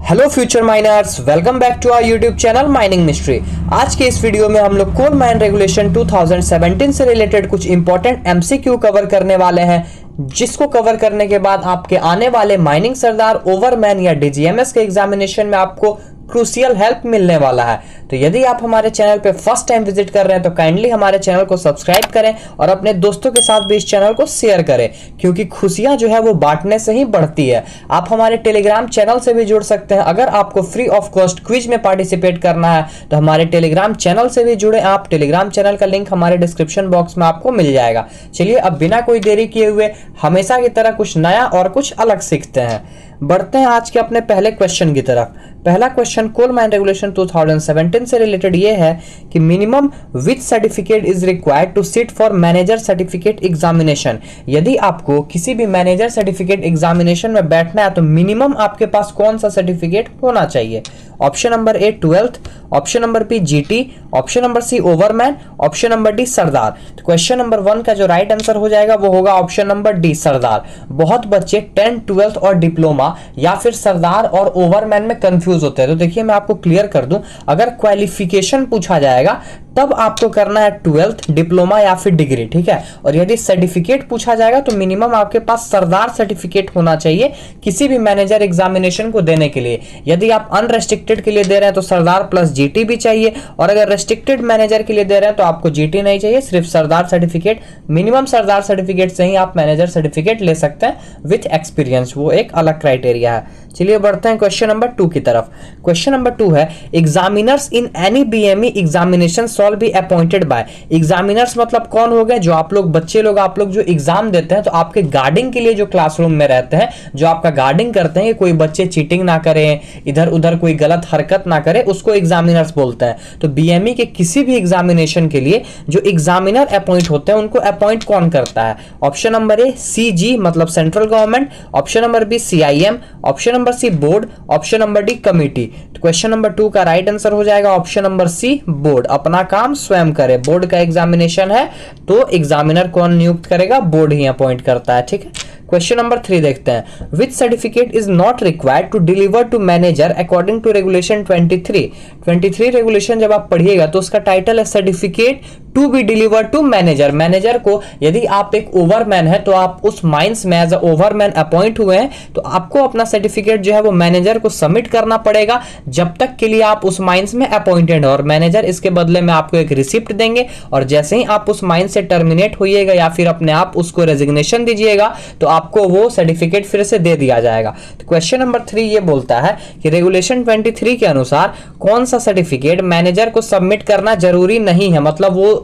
Hello future miners, welcome back to our YouTube channel mining mystery. आज के इस video में हम लोग कोल माइन रेगुलेशन 2017 से रिलेटेड कुछ इंपॉर्टेंट एमसीक्यू कवर करने वाले हैं, जिसको कवर करने के बाद आपके आने वाले माइनिंग सरदार, ओवरमैन या डीजीएमएस के एग्जामिनेशन में आपको क्रूशियल हेल्प मिलने वाला है। तो यदि आप हमारे चैनल पे फर्स्ट टाइम विजिट कर रहे हैं तो काइंडली हमारे चैनल को सब्सक्राइब करें और अपने दोस्तों के साथ भी इस चैनल को शेयर करें, क्योंकि खुशियां जो है वो बांटने से ही बढ़ती है। आप हमारे टेलीग्राम चैनल से भी जुड़ सकते हैं। अगर आपको फ्री ऑफ कॉस्ट क्विज में पार्टिसिपेट करना है तो हमारे टेलीग्राम चैनल से भी जुड़े। आप टेलीग्राम चैनल का लिंक हमारे डिस्क्रिप्शन बॉक्स में आपको मिल जाएगा। चलिए अब बिना कोई देरी किए हुए हमेशा की तरह कुछ नया और कुछ अलग सीखते हैं। बढ़ते हैं आज के अपने पहले क्वेश्चन की तरफ। पहला क्वेश्चन कोल माइन रेगुलेशन 2017 से रिलेटेड ये है कि minimum which certificate is required to sit for manager certificate examination. यदि आपको किसी भी मैनेजर सर्टिफिकेट एग्जामिनेशन में बैठना है तो मिनिमम आपके पास कौन सा सर्टिफिकेट होना चाहिए? Option number A 12th, option number B GT, option number C overman, option number D सरदार। तो क्वेश्चन नंबर 1 का जो राइट आंसर हो जाएगा वो होगा ऑप्शन नंबर डी सरदार। बहुत बच्चे 10th, 12th और डिप्लोमा या फिर सरदार और ओवरमैन में कंफ्यूज होते हैं। तो देखिए मैं आपको क्लियर कर दूं, अगर क्वालिफिकेशन पूछा जाएगा तब आपको करना है 12th, डिप्लोमा या फिर डिग्री, ठीक है। और यदि सर्टिफिकेट पूछा जाएगा तो मिनिमम आपके पास सरदार सर्टिफिकेट होना चाहिए किसी भी मैनेजर एग्जामिनेशन को देने के लिए। यदि आप अनरेस्ट्रिक्टेड के लिए दे रहे हैं तो सरदार प्लस जीटी भी चाहिए, और अगर रेस्ट्रिक्टेड मैनेजर के लिए दे रहे हैं तो आपको जीटी नहीं चाहिए, सिर्फ सरदार सर्टिफिकेट। मिनिमम सरदार सर्टिफिकेट से ही आप मैनेजर सर्टिफिकेट ले सकते हैं विथ एक्सपीरियंस, वो एक अलग क्राइटेरिया है। चलिए बढ़ते हैं क्वेश्चन नंबर 2 की तरफ। क्वेश्चन नंबर 2 है examiners in any BME examination shawl be appointed by. Examiners मतलब कौन हो गए? जो आप लोग बच्चे लोग आप लोग जो एग्जाम देते हैं तो आपके गार्डिंग के लिए जो क्लासरूम में रहते हैं, जो आपका गार्डिंग करते हैं कि कोई बच्चे चीटिंग ना करें, इधर उधर कोई गलत हरकत ना करे, उसको एग्जामिनर्स बोलते हैं। तो बीएमई के किसी भी एग्जामिनेशन के लिए जो एग्जामिनर अपॉइंट होते हैं उनको अपॉइंट कौन करता है? ऑप्शन नंबर ए सीजी मतलब central government, option number B CIM, option number C board, option number D committee. तो क्वेश्चन नंबर 2 का राइट आंसर हो जाएगा ऑप्शन नंबर सी बोर्ड। अपना काम स्वयं करे। बोर्ड का एग्जामिनेशन है तो एग्जामिनर कौन नियुक्त करेगा? बोर्ड ही अपॉइंट करता है, ठीक है। क्वेश्चन नंबर 3 देखते हैं। Which certificate is not required to deliver to manager according to regulation 23 regulation जब आप पढ़िएगा तो उसका टाइटल है certificate to be deliver to manager. Manager को यदि आप एक ओवरमैन है तो आप उस माइंस में एज अ ओवरमैन अपॉइंट हुए हैं तो आपको अपना सर्टिफिकेट जो है वो मैनेजर को सबमिट करना पड़ेगा जब तक के लिए आप उस माइंस में अपॉइंटेड हो, और मैनेजर इसके बदले में आपको एक रिसिप्ट देंगे, और जैसे ही आप उस माइंस से टर्मिनेट होइएगा या फिर अपने आप उसको रेजिग्नेशन दीजिएगा तो आपको वो सर्टिफिकेट फिर से दे दिया जाएगा। तो क्वेश्चन नंबर 3 ये बोलता है कि रेगुलेशन 23 के अनुसार कौन सा सर्टिफिकेट मैनेजर को सबमिट करना जरूरी नहीं है, मतलब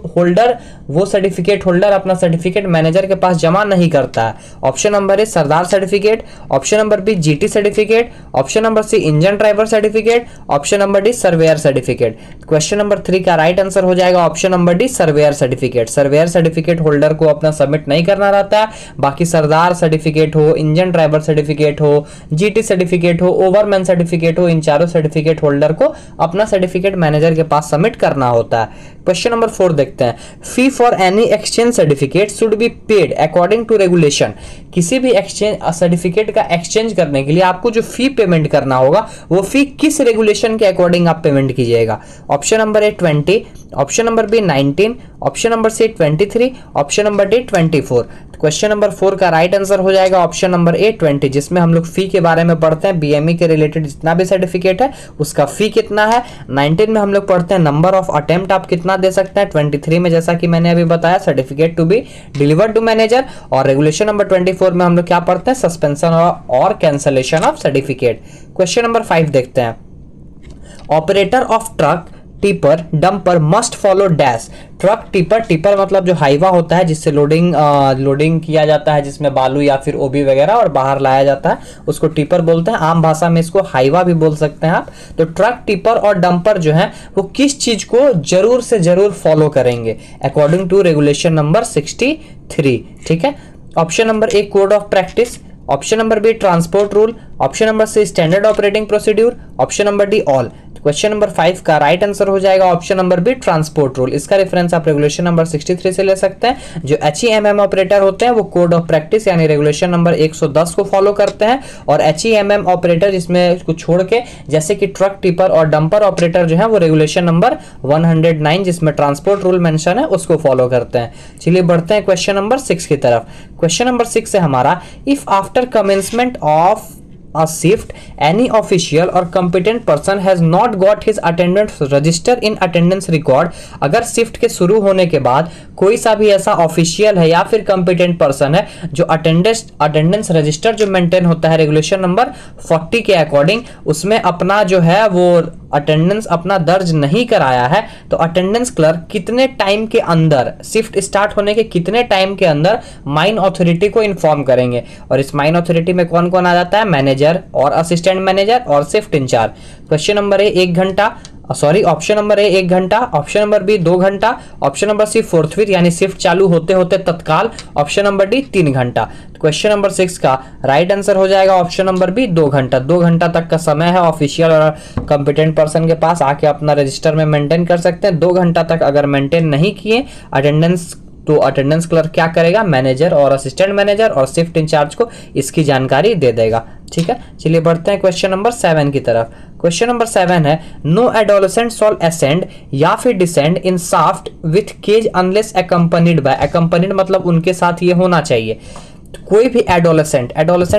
वो सर्टिफिकेट होल्डर अपना सर्टिफिकेट मैनेजर के पास जमा नहीं करता है। Option number A sardar certificate, option number B GT certificate, option number C engine driver certificate, option number D surveyor certificate. Question number 3 का राइट आंसर हो जाएगा option number D surveyor certificate. Surveyor certificate holder को अपना submit नहीं करना रहता है। बाकी सरदार सर्टिफिकेट हो, इंजन ड्राइवर सर्टिफिकेट हो, जीटी सर्टिफिकेट हो, ओवरमैन सर्टिफिकेट हो, इन चारों सर्टिफिकेट होल्डर को अपना सर्टिफिकेट मैनेजर के पास सबमिट करना होता है। क्वेश्चन नंबर 4 देखते हैं। Fee for any exchange certificate should be paid according to regulation. किसी भी एक्सचेंज सर्टिफिकेट का एक्सचेंज करने के लिए आपको जो फी पेमेंट करना होगा वो फी किस रेगुलेशन के अकॉर्डिंग आप पेमेंट कीजिएगा? Option number A 20, option number B 19, option number C 23, option number D 24। Question number 4 का राइट आंसर हो जाएगा ऑप्शन नंबर ए 20, जिसमें हम लोग फी के बारे में पढ़ते हैं। बीएमई के रिलेटेड जितना भी सर्टिफिकेट है उसका फी कितना है। 19 में हम लोग पढ़ते हैं नंबर ऑफ अटेम्प्ट आप कितना दे सकते हैं। 23 में जैसा कि मैंने अभी बताया certificate to be delivered to manager, और रेगुलेशन नंबर 24 में हम लोग क्या पढ़ते हैं? सस्पेंशन और cancellation of certificate. Question number 5 देखते हैं। Operator of truck tipper dumper must follow dash. Truck tipper मतलब जो हाईवा होता है जिससे लोडिंग किया जाता है, जिसमें बालू या फिर ओबी वगैरह और बाहर लाया जाता है, उसको टिपर बोलते हैं। आम भाषा में इसको हाईवा भी बोल सकते हैं आप। तो ट्रक टिपर और डंपर जो है वो किस चीज को जरूर से जरूर फॉलो करेंगे अकॉर्डिंग टू रेगुलेशन नंबर 63, ठीक है। Option number A code of practice, option number B transport rule, option number C standard operating procedure, option number D all. Question number 5 का राइट आंसर हो जाएगा option number B transport rule. इसका reference आप regulation number 63 से ले सकते हैं। जो HEMM ऑपरेटर होते हैं वो कोड ऑफ प्रैक्टिस यानी रेगुलेशन नंबर 110 को फॉलो करते हैं, और HEMM ऑपरेटर इसमें कुछ छोड़ के जैसे कि ट्रक टिपर और डंपर ऑपरेटर जो है वो रेगुलेशन नंबर 109 जिसमें ट्रांसपोर्ट रूल मेंशन है उसको फॉलो करते हैं। चलिए बढ़ते हैं क्वेश्चन नंबर 6 की तरफ। क्वेश्चन नंबर 6 है हमारा, if after commencement of a shift any official or competent person has not got his attendance register in attendance record, अगर शिफ्ट के शुरू होने के बाद कोई सा भी ऐसा ऑफिशियल है या फिर कंपिटेंट पर्सन है जो अटेंडेंस रजिस्टर जो मेंटेन होता है रेगुलेशन नंबर 40 के अकॉर्डिंग उसमें अपना जो है वो अटेंडेंस अपना दर्ज नहीं कराया है, तो अटेंडेंस क्लर्क कितने टाइम के अंदर, शिफ्ट स्टार्ट होने के कितने टाइम के अंदर माइन अथॉरिटी को इन्फॉर्म करेंगे। और इस माइन अथॉरिटी में कौन कौन आ जाता है, मैनेजर और असिस्टेंट मैनेजर और shift in charge. Question number A 1 घंटा, सॉरी ऑप्शन नंबर ए 1 घंटा, ऑप्शन नंबर बी 2 घंटा, ऑप्शन नंबर सी फोर्थविथ यानी शिफ्ट चालू होते होते तत्काल, ऑप्शन नंबर डी 3 घंटा। क्वेश्चन नंबर 6 का राइट आंसर हो जाएगा ऑप्शन नंबर बी 2 घंटा। 2 घंटा तक का समय है ऑफिशियल और कंपिटेंट पर्सन के पास, आके अपना रजिस्टर में मेंटेन कर सकते हैं। 2 घंटा तक अगर मेंटेन नहीं किए अटेंडेंस तो अटेंडेंस क्लर्क क्या करेगा, मैनेजर और असिस्टेंट मैनेजर और शिफ्ट इंचार्ज को इसकी जानकारी दे देगा। ठीक है, चलिए बढ़ते हैं क्वेश्चन नंबर 7 की तरफ। क्वेश्चन नंबर 7 है, नो एडोलेसेंट शॉल असेंड या फिर descend in shaft with cage unless accompanied by, accompanied मतलब उनके साथ ये होना चाहिए। कोई भी एडोलेसेंट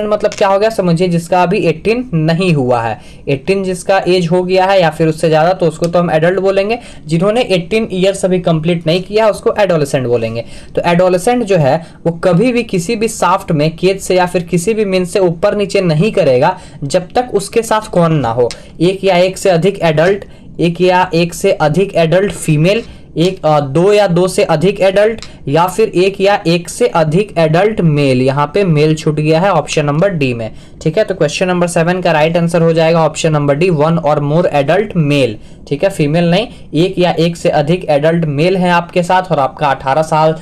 मतलब क्या हो गया समझिए, जिसका अभी 18 नहीं हुआ है, 18 जिसका एज हो गया है या फिर उससे ज्यादा तो उसको तो हम एडल्ट बोलेंगे। जिन्होंने 18 ईयर्स अभी कंप्लीट नहीं किया उसको एडोलेसेंट बोलेंगे। तो एडोलेसेंट जो है वो कभी भी किसी भी शाफ्ट में केज से या फिर किसी भी मीन से ऊपर नीचे नहीं करेगा जब तक उसके साथ कौन ना हो, एक या एक से अधिक एडल्ट, एक या एक से अधिक एडल्ट फीमेल, 2 या 2 से अधिक एडल्ट, या फिर 1 या 1 से अधिक एडल्ट मेल। यहाँ पे मेल छूट गया है ऑप्शन नंबर डी में। ठीक है, तो क्वेश्चन नंबर 7 का राइट आंसर हो जाएगा ऑप्शन नंबर डी 1 और मोर एडल्ट मेल। ठीक है, फीमेल नहीं, 1 या 1 से अधिक एडल्ट मेल है आपके साथ और आपका 18 साल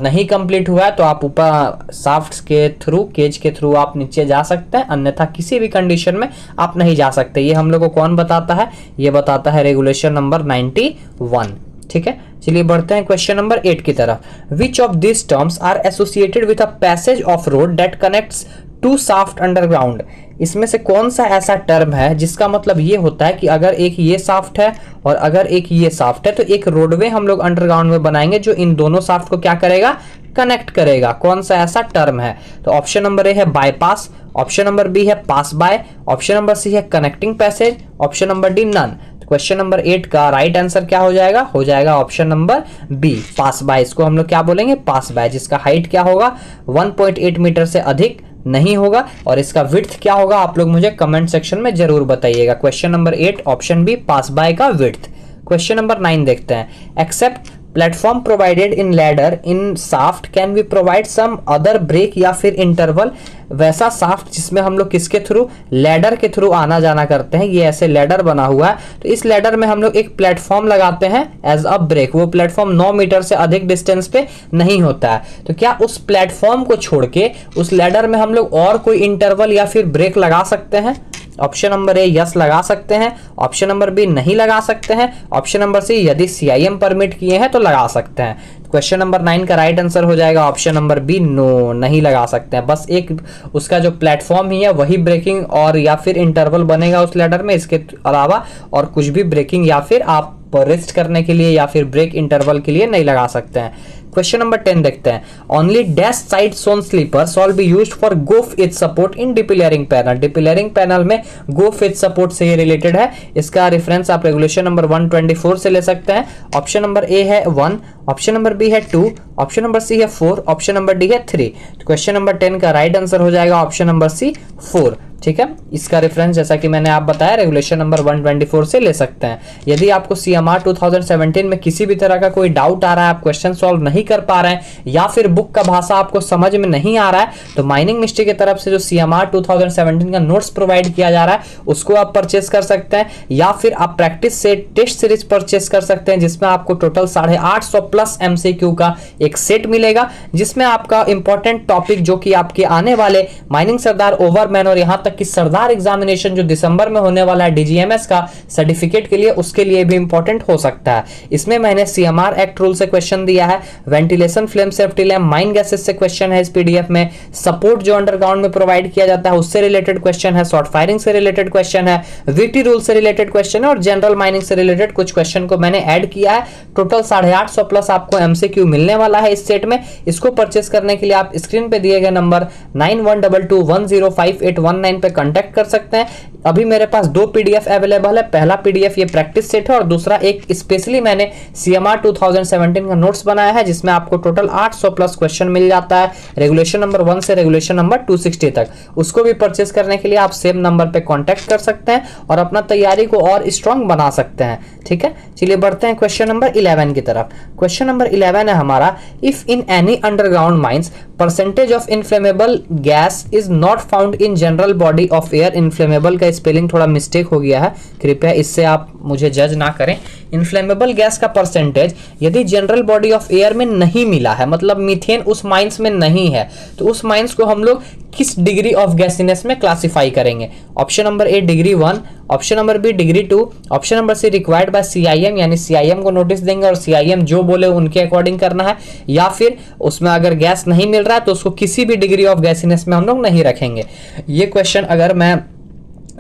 नहीं कंप्लीट हुआ है तो आप ऊपर शाफ्ट के थ्रू, केज के थ्रू आप नीचे जा सकते हैं, अन्यथा किसी भी कंडीशन में आप नहीं जा सकते। ये हम लोग को कौन बताता है, ये बताता है रेगुलेशन नंबर 91। ठीक है, चलिए बढ़ते हैं क्वेश्चन नंबर 8 की तरफ। Which of this terms are associated with a passage of road that connects to shaft underground, इसमें से कौन सा ऐसा टर्म है जिसका मतलब ये होता है कि अगर एक ये शाफ्ट है और अगर एक ये शाफ्ट है तो एक रोडवे हम लोग अंडरग्राउंड में बनाएंगे जो इन दोनों शाफ्ट को क्या करेगा, कनेक्ट करेगा। कौन सा ऐसा टर्म है, तो ऑप्शन नंबर ए है बाईपास, ऑप्शन नंबर बी है pass by, option number C है connecting passage, option number D none. Question number 8 का राइट आंसर क्या हो जाएगा option number B pass by. इसको हम लोग क्या बोलेंगे, पास बाय, जिसका हाइट क्या होगा 1.8 मीटर से अधिक नहीं होगा और इसका विड्थ क्या होगा आप लोग मुझे कमेंट सेक्शन में जरूर बताइएगा। Question number 8 option B pass by का विड्थ। क्वेश्चन नंबर 9 देखते हैं, except platform provided in ladder in shaft can we provide some other break या फिर इंटरवल, वैसा शाफ्ट जिसमें हम लोग किसके थ्रू, लैडर के थ्रू आना जाना करते हैं। ये ऐसे लैडर बना हुआ है तो इस लैडर में हम लोग एक प्लेटफॉर्म लगाते हैं एज अ ब्रेक। वो प्लेटफॉर्म 9 मीटर से अधिक डिस्टेंस पे नहीं होता है, तो क्या उस प्लेटफॉर्म को छोड़ के उस लैडर में हम लोग और कोई इंटरवल या फिर ब्रेक लगा सकते हैं। ऑप्शन नंबर ए यस लगा सकते हैं, ऑप्शन नंबर बी नहीं लगा सकते हैं, ऑप्शन नंबर सी यदि CIM परमिट किए हैं तो लगा सकते हैं। क्वेश्चन नंबर 9 का राइट आंसर हो जाएगा ऑप्शन नंबर बी नो, नहीं लगा सकते हैं। बस एक उसका जो प्लेटफॉर्म ही है वही ब्रेकिंग और या फिर इंटरवल बनेगा उस लैडर में, इसके अलावा और कुछ भी ब्रेकिंग या फिर आप रेस्ट करने के लिए या फिर ब्रेक इंटरवल के लिए नहीं लगा सकते हैं। क्वेश्चन नंबर 10 देखते हैं, only dash side sawn sleeper shall be used for go fit support in depillaring panel. Depillaring panel में गो फिट सपोर्ट से ये रिलेटेड है, इसका रेफरेंस आप रेगुलेशन नंबर 124 से ले सकते हैं। ऑप्शन नंबर ए है 1, ऑप्शन नंबर बी है 2, ऑप्शन नंबर सी है 4, ऑप्शन नंबर डी है 3। तो क्वेश्चन नंबर 10 का राइट आंसर हो जाएगा ऑप्शन नंबर सी 4। ठीक है, इसका रेफरेंस जैसा कि मैंने आप बताया रेगुलेशन नंबर 124 से ले सकते हैं। यदि आपको CMR 2017 में किसी भी तरह का कोई डाउट आ रहा है, आप क्वेश्चन सॉल्व नहीं कर पा रहे हैं या फिर बुक का भाषा आपको समझ में नहीं आ रहा है, तो माइनिंग मिस्ट्री की तरफ से जो CMR 2017 का नोट्स प्रोवाइड किया जा रहा है उसको आप परचेस कर सकते हैं, या फिर आप प्रैक्टिस से टेस्ट सीरीज परचेस कर सकते हैं जिसमें आपको टोटल 850 प्लस MCQ का एक सेट मिलेगा, जिसमें आपका इंपॉर्टेंट टॉपिक जो कि आपके आने वाले माइनिंग सरदार ओवरमैन और यहाँ तक तक कि सरदार एग्जामिनेशन जो दिसंबर में होने वाला है डीजीएमएस का सर्टिफिकेट के लिए, उसके लिए भी इंपॉर्टेंट हो सकता है। इसमें मैंने सीएमआर एक्ट रूल से क्वेश्चन दिया है, ventilation flame safety lamp mine gases से क्वेश्चन है इस पीडीएफ में, सपोर्ट जो अंडरग्राउंड में प्रोवाइड किया जाता है उससे रिलेटेड क्वेश्चन है, शॉर्ट फायरिंग से रिलेटेड क्वेश्चन है, वीटी रूल से रिलेटेड क्वेश्चन है और जनरल माइनिंग से रिलेटेड कुछ क्वेश्चन को मैंने ऐड किया है। टोटल 850 प्लस आपको एमसीक्यू मिलने वाला है इस सेट में। इसको परचेस करने के लिए आप स्क्रीन पे दिए गए नंबर 9122105819 पे कांटेक्ट कर सकते हैं। अभी मेरे पास 2 पीडीएफ अवेलेबल है। पहला पीडीएफ ये प्रैक्टिस सेट है और दूसरा एक स्पेशली मैंने सीएमआर 2017 का नोट्स बनाया है जिसमें आपको टोटल 800 प्लस क्वेश्चन मिल जाता है रेगुलेशन नंबर 1 से रेगुलेशन नंबर 260 तक। उसको भी परचेस करने के लिए आप सेम नंबर पे कांटेक्ट कर सकते हैं और अपना तैयारी को और स्ट्रांग बना सकते हैं। ठीक है, चलिए बढ़ते हैं क्वेश्चन नंबर 11 की तरफ। क्वेश्चन नंबर 11 है हमारा, if in any underground mines percentage of inflammable gas is not found in general body of air. Inflammable का स्पेलिंग थोड़ा मिस्टेक हो गया है, कृपया इससे आप मुझे जज ना करें। इनफ्लेमेबल गैस का परसेंटेज यदि जनरल बॉडी ऑफ एयर में नहीं मिला है, मतलब मीथेन उस माइंस में नहीं है, तो उस माइंस को हम लोग किस डिग्री ऑफ गैसीनेस में क्लासिफाई करेंगे? Option number A degree 1, option number B degree 2, option number C required by CIM, यानी सीआईएम को नोटिस देंगे और सीआईएम जो बोले उनके अकॉर्डिंग करना है, या फिर उसमें अगर गैस नहीं मिल रहा है तो उसको किसी भी डिग्री ऑफ गैसीनेस में हम लोग नहीं रखेंगे। ये क्वेश्चन अगर मैं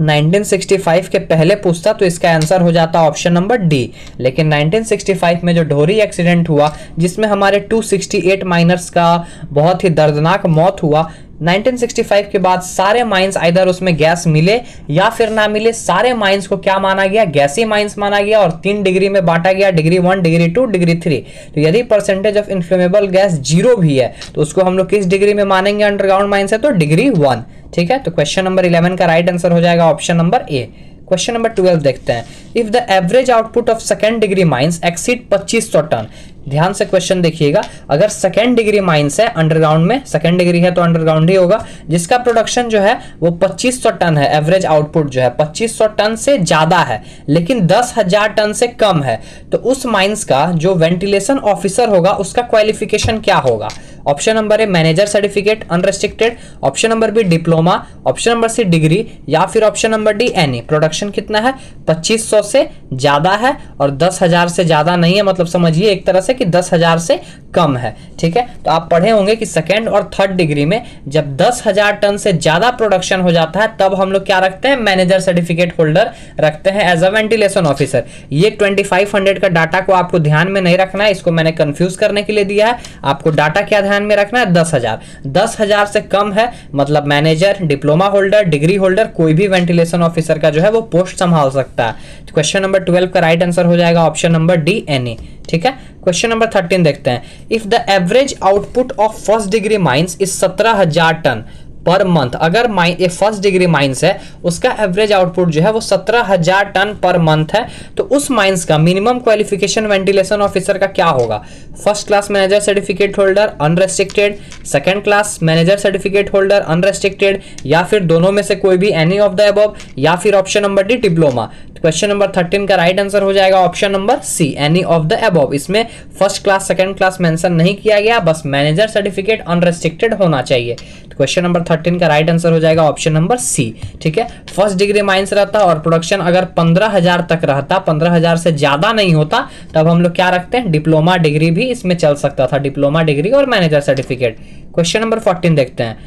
1965 के पहले पूछता तो इसका आंसर हो जाता ऑप्शन नंबर डी। लेकिन 1965 में जो ढोरी एक्सीडेंट हुआ जिसमें हमारे 268 माइनर्स का बहुत ही दर्दनाक मौत हुआ, 1965 के बाद सारे माइंस आइदर उसमें गैस मिले या फिर ना मिले, सारे माइंस को क्या माना गया? गैसी माइंस माना गया और 3 डिग्री में बांटा गया, डिग्री 1, डिग्री 2, डिग्री 3। तो यदि परसेंटेज ऑफ इन्फ्लेमेबल गैस 0 भी है तो उसको हम लोग किस डिग्री में मानेंगे? अंडरग्राउंड माइंस है तो डिग्री 1। ठीक है, तो क्वेश्चन नंबर 11 का राइट आंसर हो जाएगा option number A. Question number 12 देखते हैं, if the average output of second degree mines exceed 2500 ton. ध्यान से क्वेश्चन देखिएगा, अगर सेकेंड डिग्री माइंस है अंडरग्राउंड में, सेकेंड डिग्री है तो अंडरग्राउंड ही होगा, जिसका प्रोडक्शन जो है वो 2500 टन है, एवरेज आउटपुट जो है 2500 टन से ज्यादा है लेकिन 10,000 टन से कम है, तो उस माइंस का जो वेंटिलेशन ऑफिसर होगा उसका क्वालिफिकेशन क्या होगा? Option number A manager certificate unrestricted, option number B diploma, option number C degree, या फिर option number D any. Production कितना है? 2500 से ज्यादा है और 10,000 से ज्यादा नहीं है, मतलब समझिए एक तरह से कि 10,000 से कम है। ठीक है, तो आप पढ़े होंगे कि सेकेंड और थर्ड डिग्री में जब 10,000 टन से ज्यादा प्रोडक्शन हो जाता है तब हम लोग क्या रखते हैं? मैनेजर सर्टिफिकेट होल्डर रखते हैं एज अ वेंटिलेशन ऑफिसर। ये 2500 का डाटा को आपको ध्यान में नहीं रखना है, इसको मैंने कंफ्यूज करने के लिए दिया है। आपको डाटा क्या ध्यान में रखना है? 10,000। 10,000 से कम है मतलब manager, diploma holder, degree holder, कोई भी वेंटिलेशन ऑफिसर का जो है वो पोस्ट संभाल सकता है। तो क्वेश्चन नंबर 12 का राइट आंसर हो जाएगा ऑप्शन नंबर डी एनी। ठीक है, क्वेश्चन नंबर 13 देखते हैं, if the average output of first degree mines is 17,000 ton per month. अगर ये फर्स्ट डिग्री माइंस है उसका एवरेज आउटपुट जो है वो 17,000 टन पर मंथ है, तो उस माइंस का मिनिमम क्वालिफिकेशन वेंटिलेशन ऑफिसर का क्या होगा? First class manager certificate holder unrestricted, second class manager certificate holder unrestricted, या फिर दोनों में से कोई भी एनी ऑफ द अबव, या फिर option number D diploma. Question number 13 का राइट आंसर हो जाएगा option number C any of the above. इसमें first class second class mention नहीं किया गया, बस मैनेजर सर्टिफिकेट अनरेस्ट्रिक्टेड होना चाहिए। तो क्वेश्चन नंबर 13 का राइट आंसर हो जाएगा ऑप्शन नंबर सी। ठीक है, फर्स्ट डिग्री माइंस रहता और प्रोडक्शन अगर 15,000 तक रहता, 15,000 से ज्यादा नहीं होता, तब हम लोग क्या रखते हैं? डिप्लोमा डिग्री भी इसमें चल सकता था, डिप्लोमा डिग्री और मैनेजर सर्टिफिकेट। क्वेश्चन नंबर 14 देखते हैं,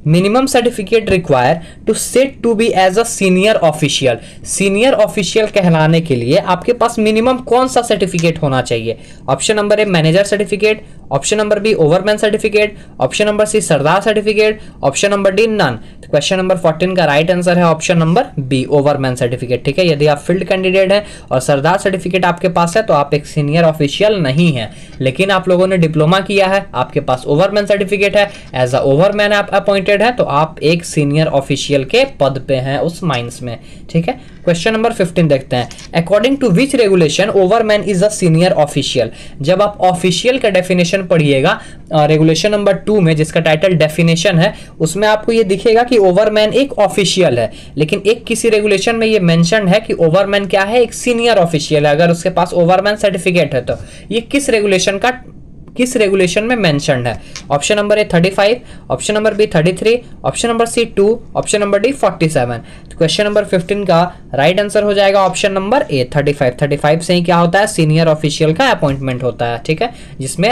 minimum certificate require to set to be as a senior official. Senior official कहलाने के लिए आपके पास मिनिमम कौन सा सर्टिफिकेट होना चाहिए? Option number A manager certificate, option number B overman certificate, option number C सरदार certificate, option number D none. तो क्वेश्चन नंबर 14 का राइट आंसर है option number B overman certificate. ठीक है, यदि आप फील्ड कैंडिडेट हैं और सरदार सर्टिफिकेट आपके पास है तो आप एक सीनियर ऑफिशियल नहीं है, लेकिन आप लोगों ने डिप्लोमा किया है, आपके पास ओवरमैन सर्टिफिकेट है, एज अ ओवरमैन आप अपॉइंटेड है, तो आप एक सीनियर ऑफिशियल के पद पे हैं उस माइंस में। ठीक है, क्वेश्चन नंबर 15 देखते हैं, according to which regulation overman is a senior official. जब आप ऑफिशियल का डेफिनेशन पढ़िएगा रेगुलेशन नंबर 2 में, जिसका टाइटल डेफिनेशन है, उसमें आपको ये दिखेगा कि ओवरमैन एक ऑफिशियल है, लेकिन एक किसी रेगुलेशन में ये मेंशन है कि ओवरमैन क्या है? एक सीनियर ऑफिशियल है, अगर उसके पास ओवरमैन सर्टिफिकेट है। तो ये किस रेगुलेशन का किस रेगुलेशन में मेंशन्ड है? Option number A 35, option number B 33, option number C 2, option number D 47। तो क्वेश्चन नंबर 15 का राइट आंसर हो जाएगा ऑप्शन नंबर ए 35। 35 से ही क्या होता है? सीनियर ऑफिशियल का अपॉइंटमेंट होता है, ठीक है,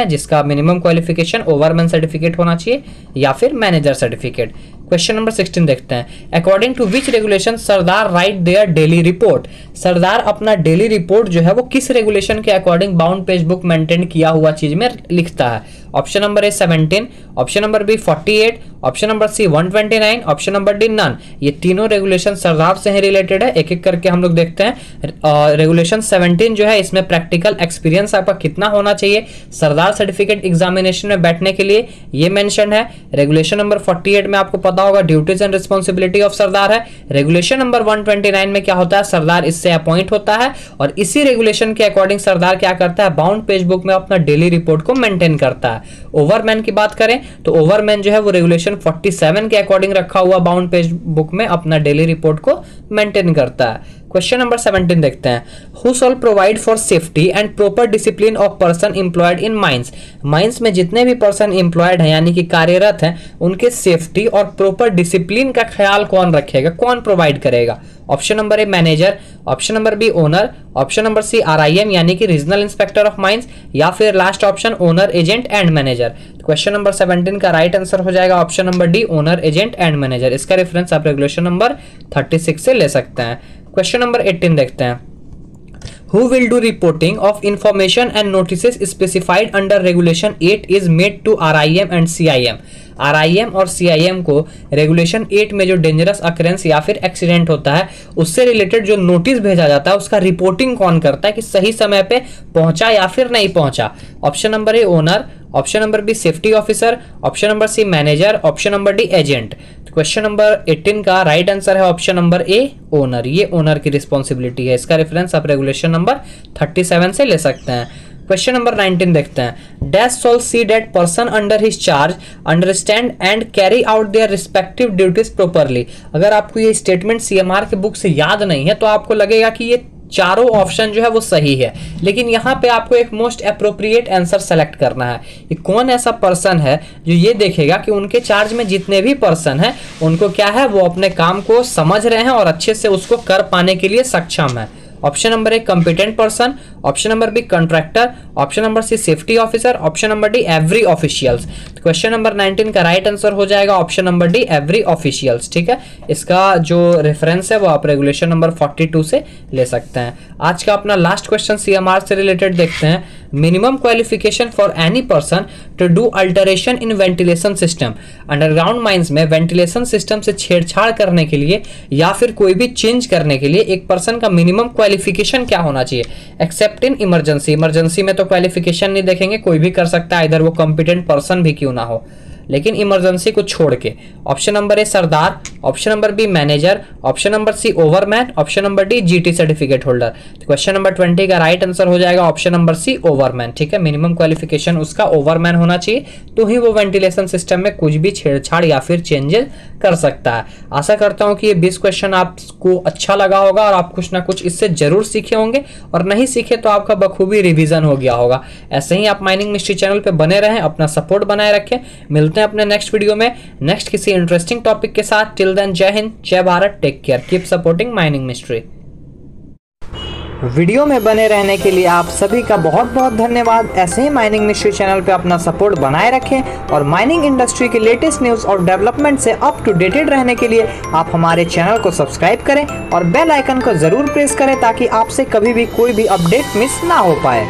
जिसका मिनिमम क्वालिफिकेशन ओवरमैन सर्टिफिकेट होना चाहिए या फिर मैनेजर सर्टिफिकेट। क्वेश्चन नंबर 16 देखते हैं। अकॉर्डिंग टू विच रेगुलेशन सरदार राइट देयर डेली रिपोर्ट? सरदार अपना डेली रिपोर्ट जो है वो किस रेगुलेशन के according bound page book maintain किया हुआ चीज में लिखता है? Option number A 17, option number B 48, option number C 129, option number D none. ये तीनों रेगुलेशन सरदार से ही रिलेटेड है। एक एक करके हम लोग देखते हैं। रेगुलेशन 17 जो है इसमें प्रैक्टिकल एक्सपीरियंस आपका कितना होना चाहिए सरदार सर्टिफिकेट एग्जामिनेशन में बैठने के लिए, ये मेंशन है। रेगुलेशन नंबर 48 में आपको पता होगा ड्यूटीज एंड रिस्पॉन्सिबिलिटी ऑफ सरदार है। रेगुलेशन नंबर 129 में क्या होता है? सरदार इससे अपॉइंट होता है और इसी रेगुलेशन के अकॉर्डिंग सरदार क्या करता है? बाउंड पेज बुक में अपना डेली रिपोर्ट को मेंटेन करता है। ओवरमैन की बात करें तो ओवरमैन जो है वो रेगुलेशन 47 के अकॉर्डिंग रखा हुआ बाउंड पेज बुक में अपना डेली रिपोर्ट को मेंटेन करता है। क्वेश्चन नंबर 17 देखते हैं। Who shawl provide for safety and proper discipline of person employed in mines? Mines में जितने भी पर्सन एम्प्लॉयड हैं यानी कि कार्यरत हैं उनके सेफ्टी और प्रॉपर डिसिप्लिन का ख्याल कौन रखेगा, कौन प्रोवाइड करेगा? Option number A manager, option number B owner, option number C RIM यानी कि रीजनल इंस्पेक्टर ऑफ माइंस, या फिर last option owner agent and manager. Question number 17 का राइट आंसर हो जाएगा option number D owner agent and manager. इसका reference आप regulation number 36 से ले सकते हैं। क्वेश्चन नंबर 18 देखते हैं। Who will do reporting of information and notices specified under Regulation 8 is made to RIM and CIM? RIM और CIM को रेगुलेशन 8 में जो डेंजरस अकरेंस या फिर एक्सीडेंट होता है उससे रिलेटेड जो नोटिस भेजा जाता है उसका रिपोर्टिंग कौन करता है कि सही समय पे पहुंचा या फिर नहीं पहुंचा? Option number A owner, option number B safety officer, option number C manager, option number D agent. Question number 18 का राइट आंसर है ऑप्शन नंबर ए ओनर। ये ओनर की रिस्पॉन्सिबिलिटी है। इसका रेफरेंस आप रेगुलेशन नंबर 37 से ले सकते हैं। क्वेश्चन नंबर 19 देखते हैं। Dash shawl see that person under his charge understand and carry out their respective duties properly? अगर आपको ये स्टेटमेंट CMR के बुक से याद नहीं है तो आपको लगेगा कि ये चारों ऑप्शन जो है वो सही है, लेकिन यहाँ पे आपको एक मोस्ट अप्रोप्रिएट आंसर सेलेक्ट करना है। ये कौन ऐसा पर्सन है जो ये देखेगा कि उनके चार्ज में जितने भी पर्सन हैं उनको क्या है, वो अपने काम को समझ रहे हैं और अच्छे से उसको कर पाने के लिए सक्षम है। Option number A competent person, option number B contractor, option number C safety officer, option number D every officials. Question number 19 का राइट आंसर हो जाएगा option number D every officials. ठीक है, इसका जो रेफरेंस है वो आप रेगुलेशन नंबर 42 से ले सकते हैं। आज का अपना लास्ट क्वेश्चन CMR से रिलेटेड देखते हैं। Minimum qualification for any person to do alteration in ventilation system. Underground mines में वेंटिलेशन सिस्टम से छेड़छाड़ करने के लिए या फिर कोई भी चेंज करने के लिए एक पर्सन का मिनिमम क्वालिफिकेशन क्या होना चाहिए? Accept in emergency. इमरजेंसी में तो क्वालिफिकेशन नहीं देखेंगे, कोई भी कर सकता है, इधर वो कॉम्पिटेंट पर्सन भी क्यों ना हो, लेकिन इमरजेंसी को छोड़ के। ऑप्शन नंबर ए सरदार, option number B manager, option number C overman, option number D GT certificate holder. Question number 20 का राइट आंसर हो जाएगा ऑप्शन नंबर सी ओवरमैन। ठीक है, मिनिमम क्वालिफिकेशन उसका ओवरमैन होना चाहिए तो ही वो वेंटिलेशन सिस्टम में कुछ भी छेड़छाड़ या फिर चेंजेस कर सकता है। आशा करता हूं कि ये 20 क्वेश्चन आपको अच्छा लगा होगा और आप कुछ ना कुछ इससे जरूर सीखे होंगे, और नहीं सीखे तो आपका बखूबी रिवीजन हो गया होगा। ऐसे ही आप माइनिंग मिस्ट्री चैनल पे बने रहें, अपना सपोर्ट बनाए रखें। मिलते हैं अपने नेक्स्ट वीडियो में नेक्स्ट किसी इंटरेस्टिंग टॉपिक के साथ। टिल देन जय हिंद, जय Bharat, take care, keep supporting mining mystery. Video में बने रहने के लिए आप सभी का बहुत बहुत धन्यवाद। ऐसे ही माइनिंग मिस्ट्री चैनल पे अपना सपोर्ट बनाए रखें और माइनिंग इंडस्ट्री के लेटेस्ट न्यूज़ और डेवलपमेंट से अप टू डेटेड रहने के लिए आप हमारे चैनल को सब्सक्राइब करें और बेल आइकन को जरूर प्रेस करें ताकि आपसे कभी भी कोई भी अपडेट मिस ना हो पाए।